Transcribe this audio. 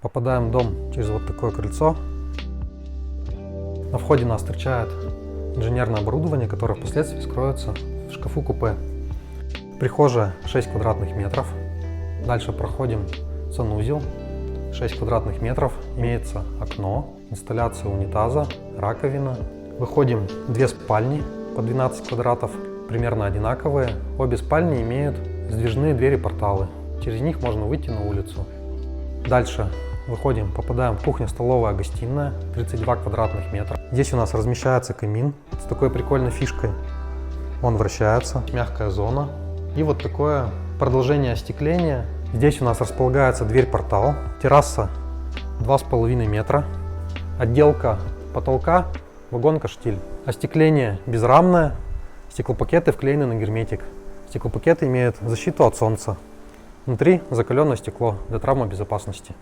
Попадаем в дом через вот такое крыльцо. На входе нас встречает инженерное оборудование, которое впоследствии скроется в шкафу-купе. Прихожая 6 квадратных метров. Дальше проходим санузел 6 квадратных метров. Имеется окно, инсталляция унитаза, раковина. Выходим в две спальни по 12 квадратов, примерно одинаковые. Обе спальни имеют сдвижные двери-порталы. Через них можно выйти на улицу. Дальше выходим, попадаем в кухня-столовая гостиная, 32 квадратных метра. Здесь у нас размещается камин с такой прикольной фишкой. Он вращается, мягкая зона. И вот такое продолжение остекления. Здесь у нас располагается дверь-портал, терраса 2,5 метра, отделка потолка, вагонка-штиль. Остекление безрамное, стеклопакеты вклеены на герметик. Стеклопакеты имеют защиту от солнца. Внутри закаленное стекло для травмобезопасности.